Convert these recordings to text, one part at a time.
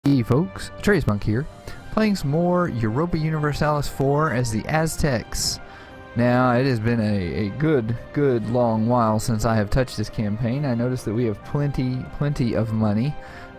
Hey folks, Atreus Monk here, playing some more Europa Universalis 4 as the Aztecs. Now, it has been a good long while since I have touched this campaign. I noticed that we have plenty of money.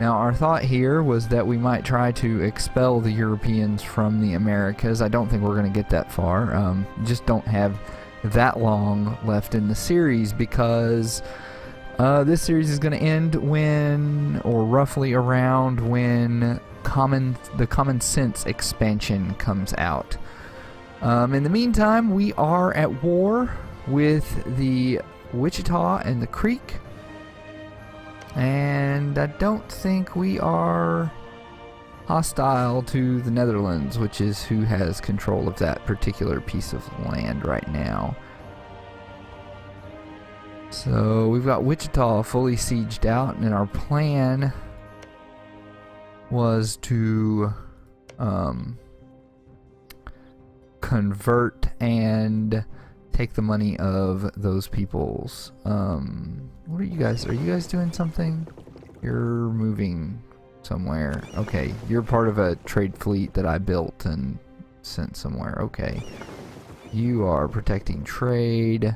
Now, our thought here was that we might try to expel the Europeans from the Americas. I don't think we're going to get that far. Just don't have that long left in the series because this series is going to end when, or roughly around when, the Common Sense expansion comes out. In the meantime, we are at war with the Wichita and the Creek, and I don't think we are hostile to the Netherlands, which is who has control of that particular piece of land right now. So we've got Wichita fully sieged out, and our plan was to convert and take the money of those peoples. What are you guys? Are you guys doing something? You're moving somewhere. Okay, you're part of a trade fleet that I built and sent somewhere. Okay, you are protecting trade.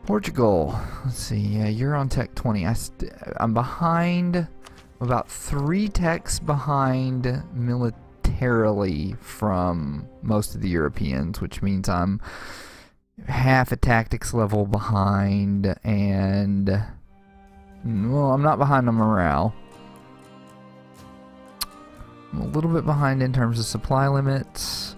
Portugal, let's see, yeah, you're on tech 20. I'm behind, about 3 techs behind militarily from most of the Europeans, which means I'm half a tactics level behind, and, well, I'm not behind on morale. I'm a little bit behind in terms of supply limits.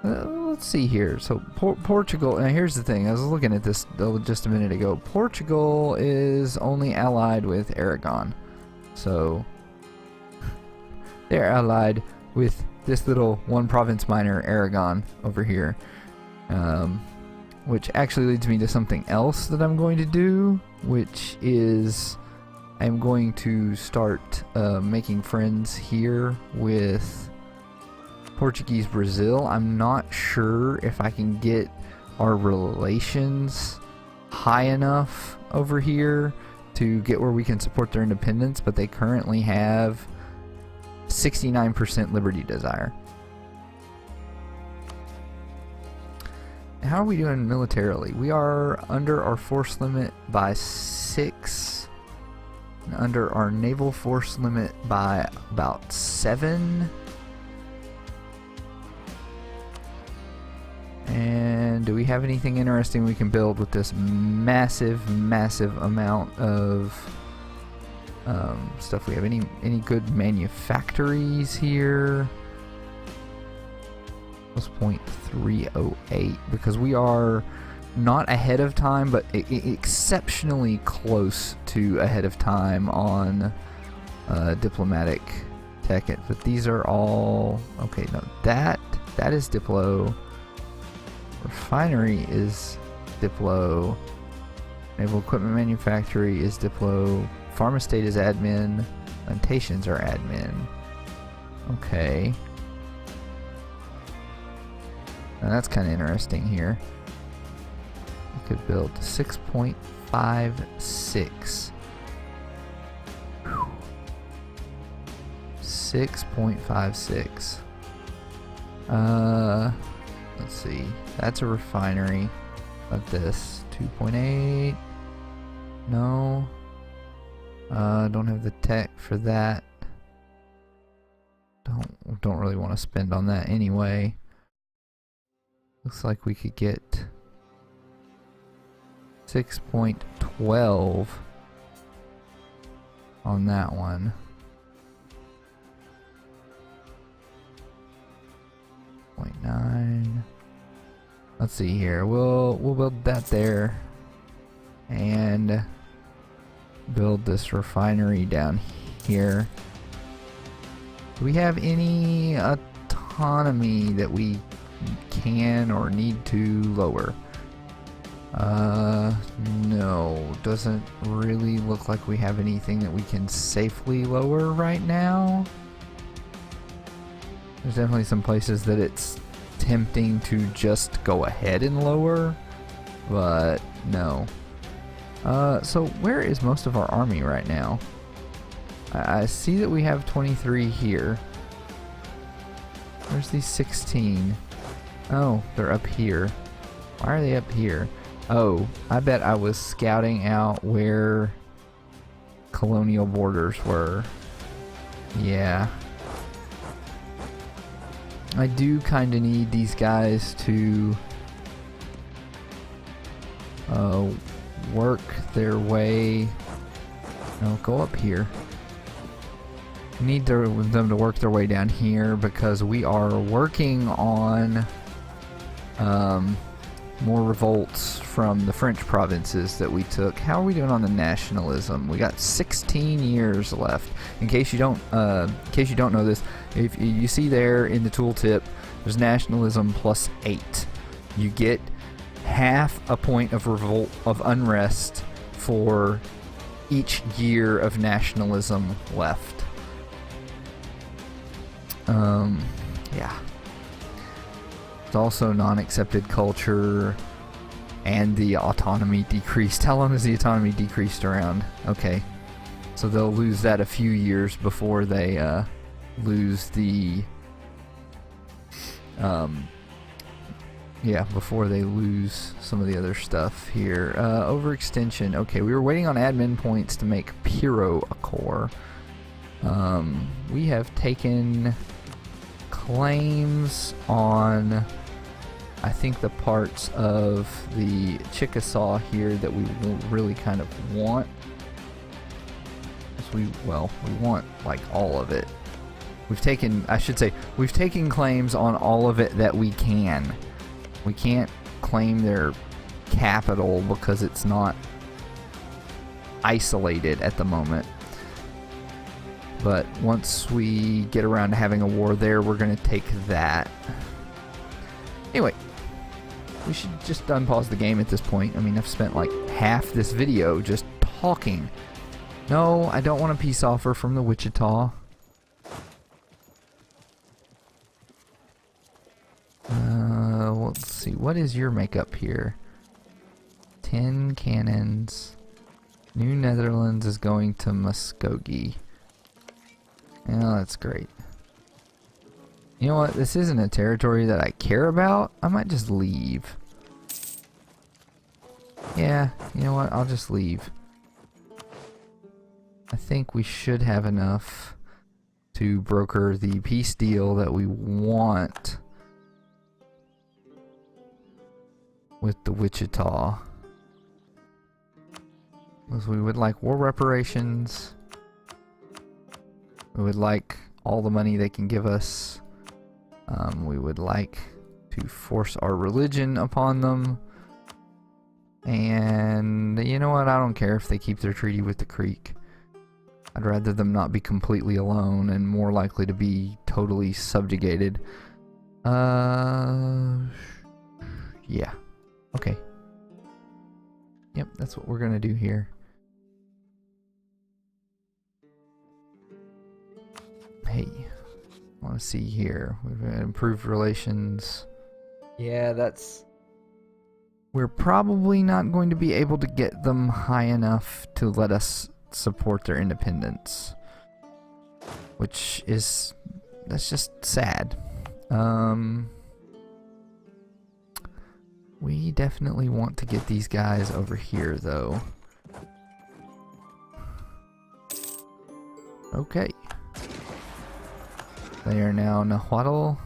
Let's see here. So Portugal, and here's the thing, I was looking at this just a minute ago. Portugal is only allied with Aragon, so they're allied with this little one province minor Aragon over here, which actually leads me to something else that I'm going to do, which is I'm going to start making friends here with Portuguese Brazil. I'm not sure if I can get our relations high enough over here to get where we can support their independence, but they currently have 69% liberty desire. How are we doing militarily? We are under our force limit by 6, and under our naval force limit by about 7. And do we have anything interesting we can build with this massive amount of stuff we have? Any good manufactories here? Plus 0.308, because we are not ahead of time, but exceptionally close to ahead of time on diplomatic tech. But these are all okay. No, that is Diplo. Refinery is Diplo. Naval equipment manufactory is Diplo. Farm estate is admin. Plantations are admin. Okay. Now that's kind of interesting here. We could build 6.56. 6.56. Let's see. That's a refinery. Like this. 2.8. No. Don't have the tech for that. Don't really want to spend on that anyway. Looks like we could get 6.12 on that one. 0.9. Let's see here. We'll build that there, and build this refinery down here. Do we have any autonomy that we can or need to lower? No. Doesn't really look like we have anything that we can safely lower right now. There's definitely some places that it's tempting to just go ahead and lower, but no. So where is most of our army right now? I see that we have 23 here. Where's these 16? Oh, they're up here. Why are they up here? Oh, I bet I was scouting out where colonial borders were. Yeah. I do kind of need these guys to work their way. No, go up here. I need them to work their way down here because we are working on more revolts from the French provinces that we took. How are we doing on the nationalism? We got 16 years left. In case you don't know this, if you see there in the tooltip, there's nationalism plus 8. You get half a point of revolt of unrest for each year of nationalism left. Yeah. It's also non-accepted culture, and the autonomy decreased. How long has the autonomy decreased around? Okay, so they'll lose that a few years before they lose the before they lose some of the other stuff here. Overextension. Okay, we were waiting on admin points to make Piro a core. We have taken claims on, I think, the parts of the Chickasaw here that we really kind of want. We want like all of it. We've taken claims on all of it that we can. We can't claim their capital because it's not isolated at the moment. But once we get around to having a war there, we're going to take that. Anyway, we should just unpause the game at this point. I mean, I've spent like half this video just talking. No, I don't want a peace offer from the Wichita. Let's see. What is your makeup here? 10 cannons. New Netherlands is going to Muskogee. Oh, that's great. You know what? This isn't a territory that I care about. I might just leave. Yeah, you know what? I'll just leave. I think we should have enough to broker the peace deal that we want with the Wichita. Because we would like war reparations. We would like all the money they can give us. We would like to force our religion upon them. And you know what? I don't care if they keep their treaty with the Creek. I'd rather them not be completely alone and more likely to be totally subjugated. Yeah. Okay. Yep, that's what we're gonna do here. Hey, I want to see here. We've improved relations. Yeah, that's... We're probably not going to be able to get them high enough to let us support their independence. Which is... that's just sad. We definitely want to get these guys over here, though. Okay. They are now Nahuatl.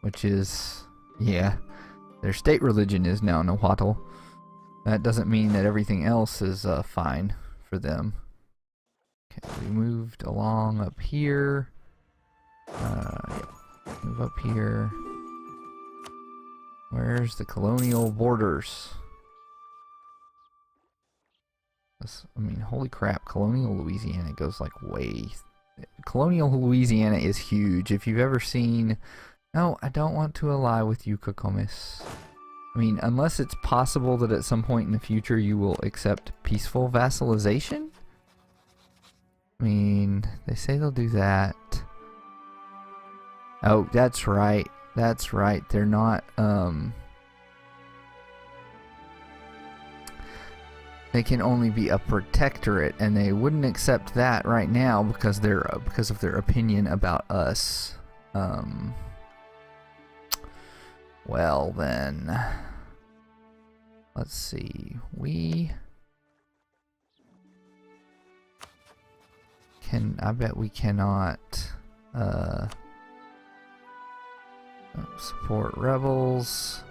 Which is, yeah, their state religion is now Nahuatl. That doesn't mean that everything else is fine for them. Okay, we moved along up here. Yep. Move up here. Where's the colonial borders? I mean, holy crap, colonial Louisiana goes like way... Colonial Louisiana is huge. If you've ever seen... No, I don't want to ally with you, Kokomis. I mean, unless it's possible that at some point in the future you will accept peaceful vassalization? I mean, they say they'll do that. Oh, that's right. That's right. They're not, they can only be a protectorate, and they wouldn't accept that right now because of their opinion about us. Well then, let's see. I bet we cannot support rebels.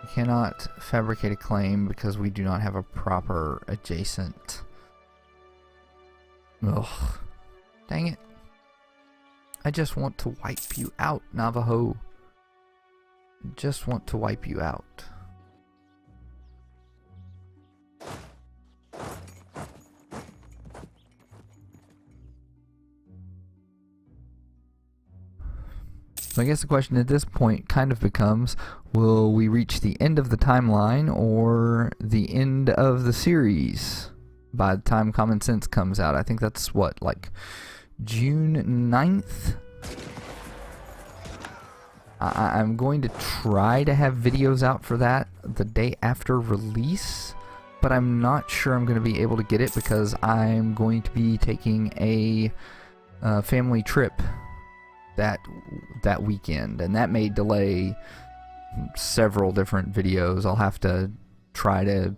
We cannot fabricate a claim because we do not have a proper adjacent. Ugh. Dang it. I just want to wipe you out, Navajo. I just want to wipe you out. So I guess the question at this point kind of becomes, will we reach the end of the timeline or the end of the series by the time Common Sense comes out? I think that's what, like June 9th? I'm going to try to have videos out for that the day after release, but I'm not sure I'm going to be able to get it because I'm going to be taking a family trip that weekend, and that may delay several different videos. I'll have to try to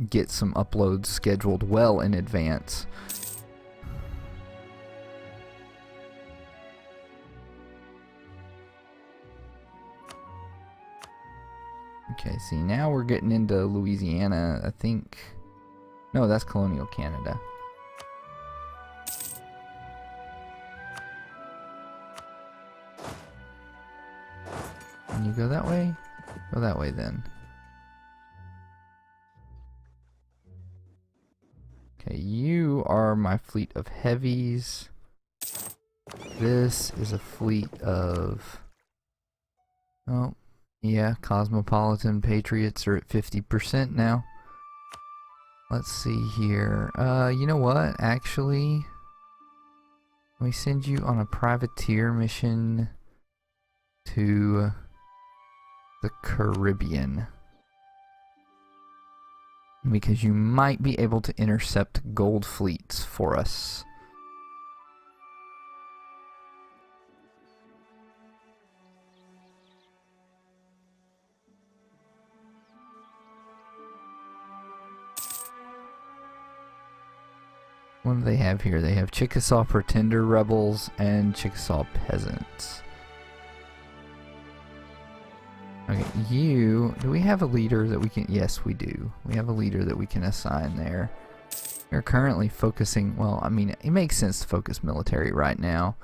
get some uploads scheduled well in advance. Okay, see, now we're getting into Louisiana, I think. No, that's colonial Canada. Can you go that way? Go that way then. Okay, you are my fleet of heavies. This is a fleet of... Oh, yeah, Cosmopolitan Patriots are at 50% now. Let's see here. You know what? Actually, let me send you on a privateer mission to the Caribbean, because you might be able to intercept gold fleets for us. What do they have here? They have Chickasaw Pretender Rebels and Chickasaw Peasants. Okay, do we have a leader that we can... Yes, we do. We have a leader that we can assign there. We're currently focusing... Well, I mean, it makes sense to focus military right now.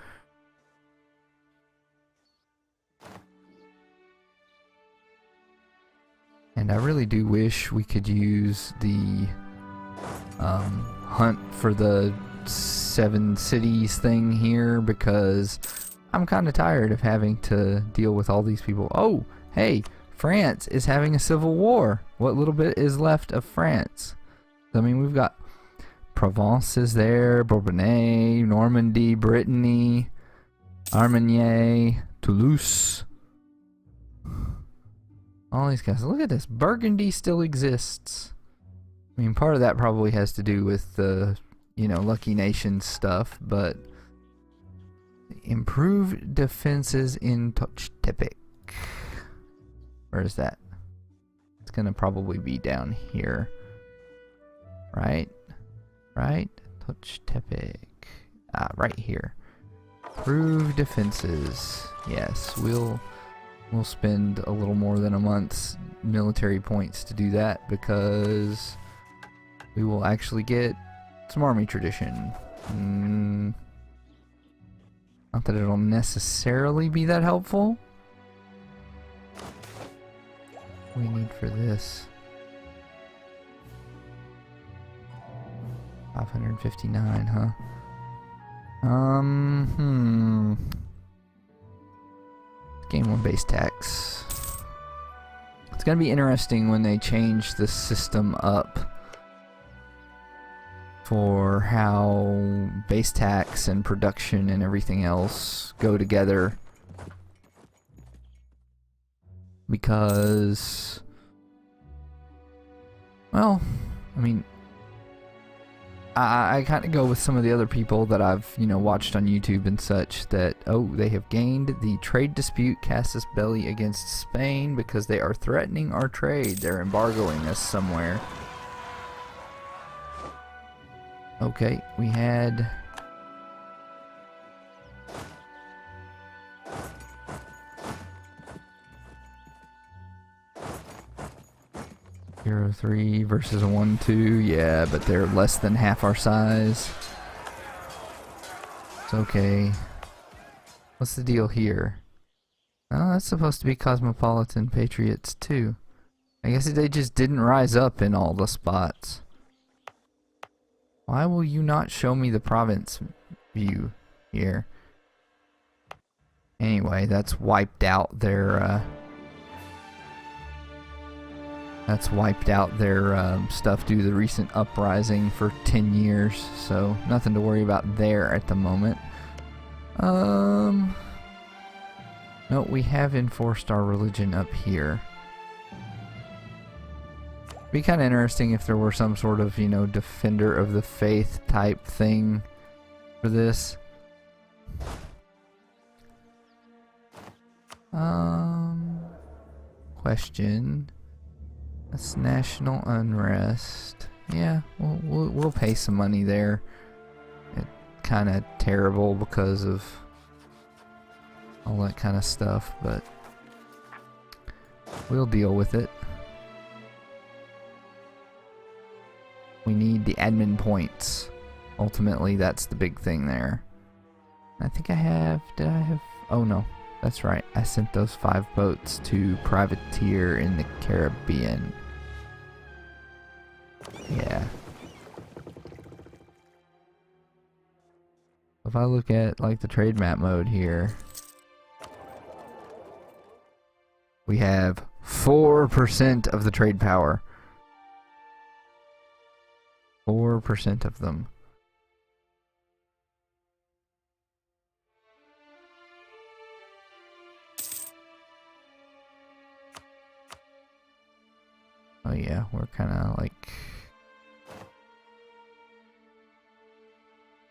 And I really do wish we could use the hunt for the 7 cities thing here, because I'm kind of tired of having to deal with all these people. Oh! Hey, France is having a civil war. What little bit is left of France? I mean, we've got Provence is there, Bourbonnais, Normandy, Brittany, Armagnac, Toulouse. All these guys. Look at this. Burgundy still exists. I mean, part of that probably has to do with the, Lucky Nations stuff, but improved defenses in Tochtepec. Where is that? It's gonna probably be down here. Right? Tochtepec. Right here. Improved defenses. Yes, we'll spend a little more than a month's military points to do that, because we will actually get some army tradition. Not that it'll necessarily be that helpful. We need for this 559, huh? Game 1 base tax. It's gonna be interesting when they change the system up for how base tax and production and everything else go together. because, well, I mean, I kind of go with some of the other people that I've, watched on YouTube and such that, they have gained the trade dispute casus belli against Spain because they are threatening our trade. They're embargoing us somewhere. Okay, we had... (0-3) versus a 1-2, yeah, but they're less than half our size. It's okay. What's the deal here? Oh, that's supposed to be Cosmopolitan Patriots too. I guess they just didn't rise up in all the spots. Why will you not show me the province view here? Anyway, that's wiped out their stuff due to the recent uprising for 10 years, so nothing to worry about there at the moment. No, we have enforced our religion up here. Be kind of interesting if there were some sort of, defender of the faith type thing for this. Question. That's national unrest. Yeah, we'll pay some money there. It's kind of terrible because of all that kind of stuff, but we'll deal with it. We need the admin points. Ultimately, that's the big thing there. I think did I have, oh no, that's right. I sent those 5 boats to privateer in the Caribbean. Yeah. If I look at like the trade map mode here, we have 4% of the trade power. 4% of them. Oh yeah, we're kind of like...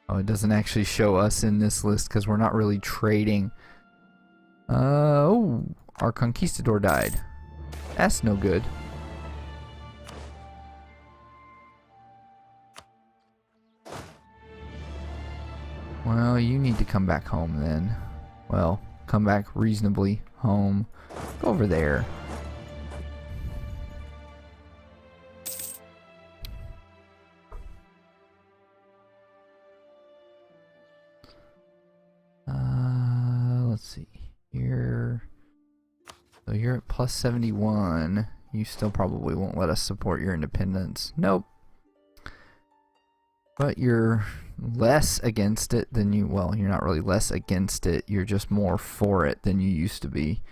Oh, it doesn't actually show us in this list because we're not really trading. Oh, our conquistador died. That's no good. Well, you need to come back home then. Well, come back reasonably home. Go over there. Let's see. Here. So you're at plus 71. You still probably won't let us support your independence. Nope. But you're less against it than you... Well, you're not really less against it. You're just more for it than you used to be.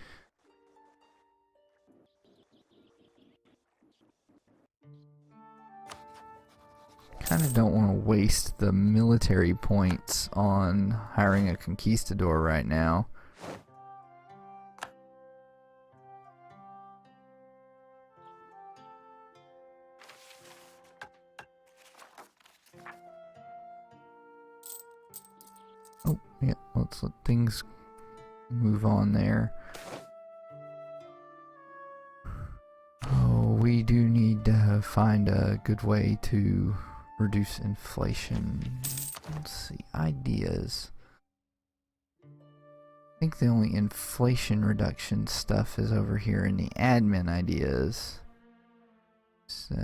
Kind of don't want to waste the military points on hiring a conquistador right now. Oh, yeah, let's let things move on there. Oh, we do need to find a good way to reduce inflation. Let's see, ideas. I think the only inflation reduction stuff is over here in the admin ideas. So,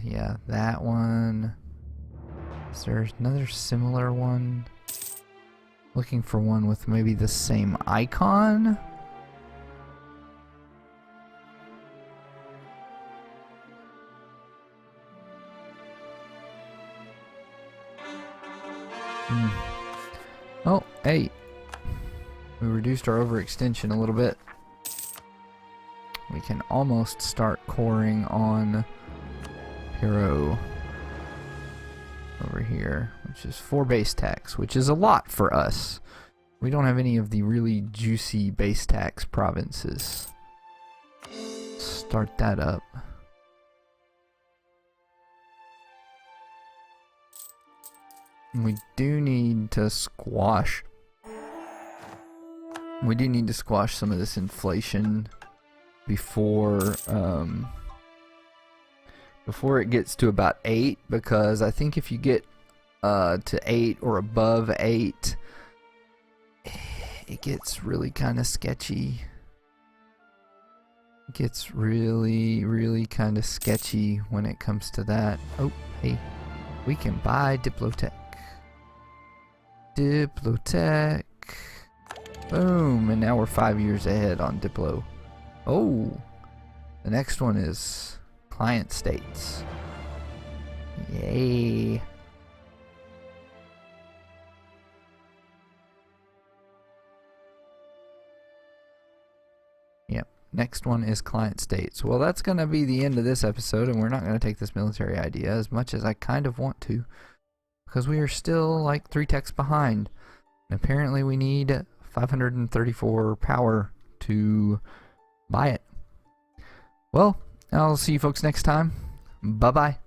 yeah, that one. Is there another similar one? Looking for one with maybe the same icon? Oh, hey. We reduced our overextension a little bit. We can almost start coring on Hero over here, which is 4 base tax, which is a lot for us. We don't have any of the really juicy base tax provinces. start that up. We do need to squash. We do need to squash some of this inflation before it gets to about 8, because I think if you get to 8 or above 8, it gets really kind of sketchy. It gets really kind of sketchy when it comes to that. Oh, hey, we can buy Diplotech. Diplotech. Boom, and now we're 5 years ahead on Diplo. Oh, the next one is client states. Yay. Yep, next one is client states. Well, that's going to be the end of this episode, and we're not going to take this military idea as much as I kind of want to, because we are still like 3 techs behind. And apparently we need 534 power to buy it. Well, I'll see you folks next time. Bye-bye.